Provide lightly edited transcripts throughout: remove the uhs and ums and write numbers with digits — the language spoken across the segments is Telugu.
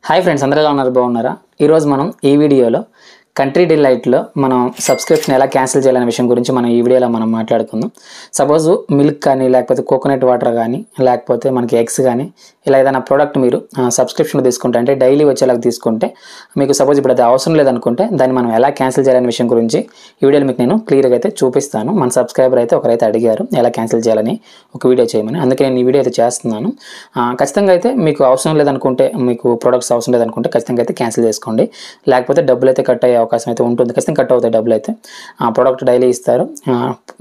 హాయ్ ఫ్రెండ్స్, అందరూ ఎలా ఉన్నారు? బాగున్నారా? ఈరోజు మనం ఈ వీడియోలో కంట్రీ డిలైట్లో మనం సబ్స్క్రిప్షన్ ఎలా క్యాన్సిల్ చేయాలనే విషయం గురించి మనం ఈ వీడియోలో మనం మాట్లాడుకుందాం. సపోజ్ మిల్క్ కానీ, లేకపోతే కోకోనట్ వాటర్ కానీ, లేకపోతే మనకి ఎగ్స్ కానీ, ఇలా ఏదైనా ప్రోడక్ట్ మీరు సబ్స్క్రిప్షన్లో తీసుకుంటే, అంటే డైలీ వచ్చేలాగా తీసుకుంటే, మీకు సపోజ్ ఇప్పుడు అది అవసరం లేదనుకుంటే దాన్ని మనం ఎలా క్యాన్సిల్ చేయాలనే విషయం గురించి ఈ వీడియోలో మీకు నేను క్లియర్గా అయితే చూపిస్తాను. మన సబ్స్క్రైబర్ అయితే ఒకరైతే అడిగారు ఎలా క్యాన్సిల్ చేయాలని ఒక వీడియో చేయమని, అందుకే నేను ఈ వీడియో అయితే చేస్తున్నాను. ఖచ్చితంగా అయితే మీకు అవసరం లేదనుకుంటే, మీకు ప్రొడక్ట్స్ అవసరం లేదనుకుంటే ఖచ్చితంగా అయితే క్యాన్సిల్ చేసుకోండి. లేకపోతే డబ్బులు అయితే కట్ అయ్యే అవకాశం అయితే ఉంటుంది. ఖచ్చితంగా కట్ అవుతాయి డబ్బులు అయితే. ప్రోడక్ట్ డైలీ ఇస్తారు,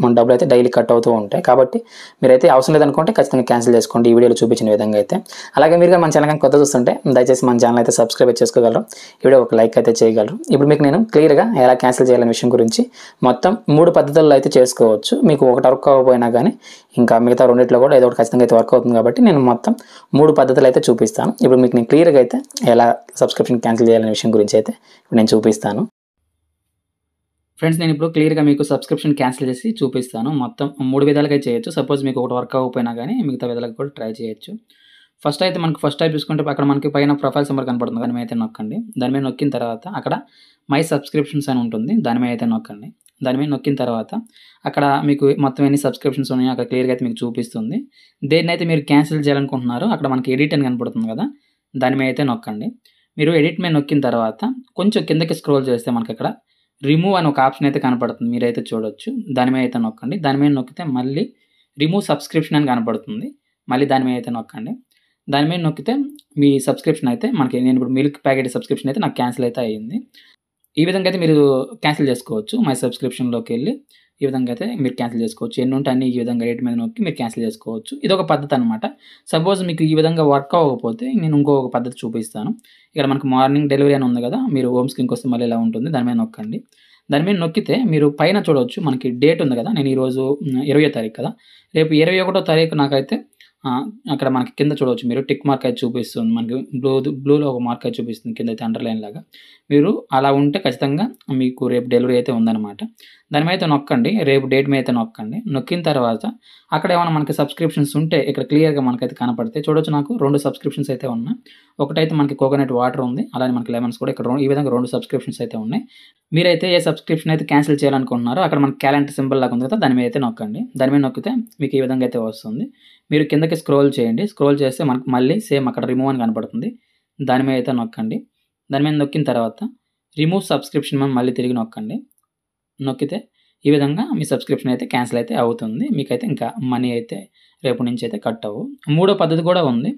మన డబ్బులు అయితే డైలీ కట్ అవుతూ ఉంటాయి. కాబట్టి మీరైతే అవసరం లేదనుకుంటే ఖచ్చితంగా క్యాన్సిల్ చేసుకోండి ఈ వీడియోలో చూపించిన విధంగా అయితే. అలాగే మీరు మన ఛానల్ కొత్త చూస్తుంటే దయచేసి మన ఛానల్ అయితే సబ్స్క్రైబ్ చేసుకోగలరు, ఈ వీడియో ఒక లైక్ అయితే చేయగలరు. ఇప్పుడు మీకు నేను క్లియర్గా ఎలా క్యాన్సిల్ చేయాలనే విషయం గురించి మొత్తం 3 పద్ధతుల్లో అయితే చేసుకోవచ్చు. మీకు ఒకటి వర్క్ అవ్వకపోయినా కానీ ఇంకా మిగతా రెండిట్లో కూడా ఏదో ఒకటి ఖచ్చితంగా అయితే వర్క్ అవుతుంది. కాబట్టి నేను మొత్తం 3 పద్ధతులు అయితే చూపిస్తాను. ఇప్పుడు మీకు నేను క్లియర్గా అయితే ఎలా సబ్స్క్రిప్షన్ క్యాన్సిల్ చేయాలనే విషయం గురించి అయితే ఇప్పుడు నేను చూపిస్తాను. ఫ్రెండ్స్, నేను ఇప్పుడు క్లియర్గా మీకు సబ్స్క్రిప్షన్ క్యాన్సిల్ చేసి చూపిస్తాను. మొత్తం 3 విధాలుగా చేయొచ్చు. సపోజ్ మీకు ఒకటి వర్క్ అవ్వకపోయినా కానీ మిగతా విధాలుగా కూడా ట్రై చేయొచ్చు. ఫస్ట్ అయితే మనకు ఫస్ట్ టైప్ చూసుకుంటే అక్కడ మనకి పైన ప్రొఫైల్ సింబల్ కనపడుతుంది, దాని మీద అయితే నొక్కండి. దాని మీద నొక్కిన తర్వాత అక్కడ మై సబ్స్క్రిప్షన్స్ అని ఉంటుంది, దాని మీద అయితే నొక్కండి. దాని మీద నొక్కిన తర్వాత అక్కడ మీకు మొత్తం ఎన్ని సబ్స్క్రిప్షన్స్ ఉన్నాయో అక్కడ క్లియర్గా అయితే మీకు చూపిస్తుంది. దేన్నైతే మీరు క్యాన్సిల్ చేయాలనుకుంటున్నారో అక్కడ మనకి ఎడిట్ అని కనపడుతుంది కదా, దాని మీద అయితే నొక్కండి. మీరు ఎడిట్ మీద నొక్కిన తర్వాత కొంచెం కిందకి స్క్రోల్ చేస్తే మనకి అక్కడ రిమూవ్ అని ఒక ఆప్షన్ అయితే కనపడుతుంది, మీరైతే చూడొచ్చు. దాని మీద అయితే నొక్కండి. దాని మీద నొక్కితే మళ్ళీ రిమూవ్ సబ్స్క్రిప్షన్ అని కనపడుతుంది, మళ్ళీ దాని మీద అయితే నొక్కండి. దాని మీద నొక్కితే మీ సబ్స్క్రిప్షన్ అయితే మనకి, నేను ఇప్పుడు మిల్క్ ప్యాకెట్ సబ్స్క్రిప్షన్ అయితే నాకు క్యాన్సిల్ అయితే అయ్యింది. ఈ విధంగా అయితే మీరు క్యాన్సిల్ చేసుకోవచ్చు. మై సబ్స్క్రిప్షన్లోకి వెళ్ళి ఈ విధంగా అయితే మీరు క్యాన్సిల్ చేసుకోవచ్చు. ఎన్ని ఉంటే అన్ని ఈ విధంగా రేట్ మీద నొక్కి మీరు క్యాన్సిల్ చేసుకోవచ్చు. ఇది ఒక పద్ధతి అనమాట. సపోజ్ మీకు ఈ విధంగా వర్క్ అవ్వకపోతే నేను ఇంకొక పద్ధతి చూపిస్తాను. ఇక్కడ మనకు మార్నింగ్ డెలివరీ అని ఉంది కదా, మీరు హోమ్ స్క్రీన్కి వస్తే మళ్ళీ ఇలా ఉంటుంది, దాని మీద నొక్కండి. దాని మీద నొక్కితే మీరు పైన చూడవచ్చు మనకి డేట్ ఉంది కదా, నేను ఈరోజు 20వ తారీఖు కదా, రేపు 21వ తారీఖు నాకైతే అక్కడ మనకి కింద చూడవచ్చు మీరు టిక్ మార్క్ అయితే చూపిస్తుంది, మనకి బ్లూలో ఒక మార్క్ అయితే చూపిస్తుంది కింద అయితే అండర్లైన్ లాగా. మీరు అలా ఉంటే ఖచ్చితంగా మీకు రేపు డెలివరీ అయితే ఉందన్నమాట. దాని మీద అయితే నొక్కండి, రేపు డేట్ మీద అయితే నొక్కండి. నొక్కిన తర్వాత అక్కడ ఏమైనా మనకి సబ్స్క్రిప్షన్స్ ఉంటే ఇక్కడ క్లియర్గా మనకైతే కనపడితే చూడొచ్చు. నాకు 2 సబ్స్క్రిప్షన్స్ అయితే ఉన్నాయి. ఒకటైతే మనకి కోకోనట్ వాటర్ ఉంది, అలానే మనకి లెమన్స్ కూడా ఇక్కడ ఈ విధంగా 2 సబ్స్క్రిప్షన్స్ అయితే ఉన్నాయి. మీరైతే ఏ సబ్స్క్రిప్షన్ అయితే క్యాన్సిల్ చేయాలనుకుంటున్నారో అక్కడ మనకి క్యాలెండర్ సింబల్ లాగా ఉంది కదా, దాని మీద అయితే నొక్కండి. దాని మీద నొక్కితే మీకు ఈ విధంగా అయితే వస్తుంది. మీరు కిందకి స్క్రోల్ చేయండి. స్క్రోల్ చేస్తే మనకు మళ్ళీ సేమ్ అక్కడ రిమూవ్ అని కనపడుతుంది, దాని మీద అయితే నొక్కండి. దాని మీద నొక్కిన తర్వాత రిమూవ్ సబ్స్క్రిప్షన్ మీద మళ్ళీ తిరిగి నొక్కండి. నొక్కితే ఈ విధంగా మీ సబ్స్క్రిప్షన్ అయితే క్యాన్సిల్ అయితే అవుతుంది. మీకైతే ఇంకా మనీ అయితే రేపు నుంచి అయితే కట్ అవ్వు. 3వ పద్ధతి కూడా ఉంది.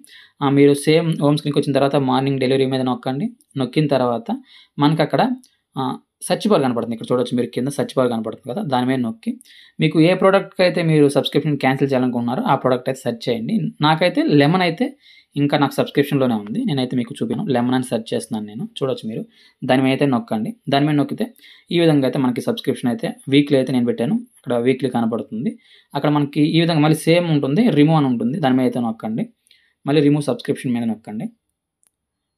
మీరు సేమ్ హోమ్ స్క్రీన్కి వచ్చిన తర్వాత మార్నింగ్ డెలివరీ మీద నొక్కండి. నొక్కిన తర్వాత మనకు అక్కడ సెర్చ్ బార్ కనపడుతుంది, ఇక్కడ చూడొచ్చు మీరు కింద సెర్చ్ బార్ కనపడుతుంది కదా, దాని మీద నొక్కి మీకు ఏ ప్రోడక్ట్కి అయితే మీరు సబ్స్క్రిప్షన్ క్యాన్సిల్ చేయాలనుకుంటున్నారో ఆ ప్రోడక్ట్ అయితే సెర్చ్ చేయండి. నాకైతే లెమన్ అయితే ఇంకా నాకు సబ్స్క్రిప్షన్లోనే ఉంది, నేనైతే మీకు చూపాను. లెమన్ అని సెర్చ్ చేస్తున్నాను నేను, చూడొచ్చు మీరు. దాని మీద అయితే నొక్కండి. దాని మీద నొక్కితే ఈ విధంగా అయితే మనకి సబ్స్క్రిప్షన్ అయితే వీక్లీ అయితే నేను పెట్టాను, అక్కడ వీక్లీ కనపడుతుంది. అక్కడ మనకి ఈ విధంగా మళ్ళీ సేమ్ ఉంటుంది, రిమూవ్ అని ఉంటుంది, దాని మీద అయితే నొక్కండి. మళ్ళీ రిమూవ్ సబ్స్క్రిప్షన్ మీద నొక్కండి.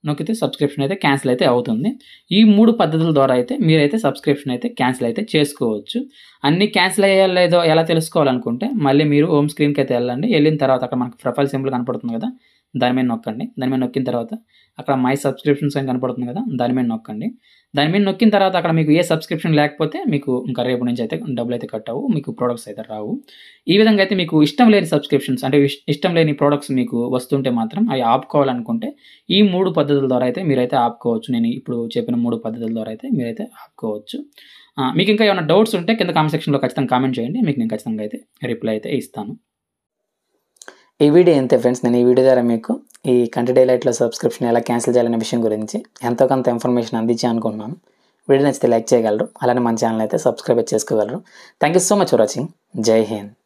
నొక్కితే సబ్స్క్రిప్షన్ అయితే క్యాన్సిల్ అయితే అవుతుంది. ఈ 3 పద్ధతుల ద్వారా అయితే మీరైతే సబ్స్క్రిప్షన్ అయితే క్యాన్సిల్ అయితే చేసుకోవచ్చు. అన్నీ క్యాన్సిల్ అయ్యాయో లేదో ఎలా తెలుసుకోవాలనుకుంటే మళ్ళీ మీరు హోమ్ స్క్రీన్కి అయితే వెళ్ళండి. వెళ్ళిన తర్వాత అక్కడ మనకి ప్రొఫైల్ సింబల్ కనపడుతుంది కదా, దాని మీద నొక్కండి. దాని మీద నొక్కిన తర్వాత అక్కడ మై సబ్స్క్రిప్షన్స్ అని కనపడుతుంది కదా, దాని మీద నొక్కండి. దాని మీద నొక్కిన తర్వాత అక్కడ మీకు ఏ సబ్స్క్రిప్షన్ లేకపోతే మీకు ఇంకా రేపు నుంచి అయితే డబ్బులు అయితే కట్ అవ్వు, మీకు ప్రోడక్ట్స్ అయితే రావు. ఈ విధంగా అయితే మీకు ఇష్టం లేని సబ్స్క్రిప్షన్స్, అంటే ఇష్టం లేని ప్రోడక్ట్స్ మీకు వస్తుంటే మాత్రం అవి ఆపుకోవాలనుకుంటే ఈ 3 పద్ధతుల ద్వారా అయితే మీరైతే ఆపుకోవచ్చు. నేను ఇప్పుడు చెప్పిన 3 పద్ధతుల ద్వారా అయితే మీరైతే ఆపుకోవచ్చు. మీకు ఇంకా ఏమైనా డౌట్స్ ఉంటే కింద కామెంట్ సెక్షన్లో ఖచ్చితంగా కామెంట్ చేయండి, మీకు నేను ఖచ్చితంగా అయితే రిప్లై అయితే ఇస్తాను. ఈ వీడియో అంతే ఫ్రెండ్స్. నేను ఈ వీడియో ద్వారా మీకు ఈ కంట్రీ డిలైట్లో సబ్స్క్రిప్షన్ ఎలా క్యాన్సిల్ చేయాలనే విషయం గురించి ఎంతో కొంత ఇన్ఫర్మేషన్ అందించాను అనుకుంటున్నాను. వీడియో నచ్చితే లైక్ చేయగలరు, అలానే మన ఛానల్ అయితే సబ్స్క్రైబ్ చేసుకోగలరు. Thank you so much for watching. జై హింద్.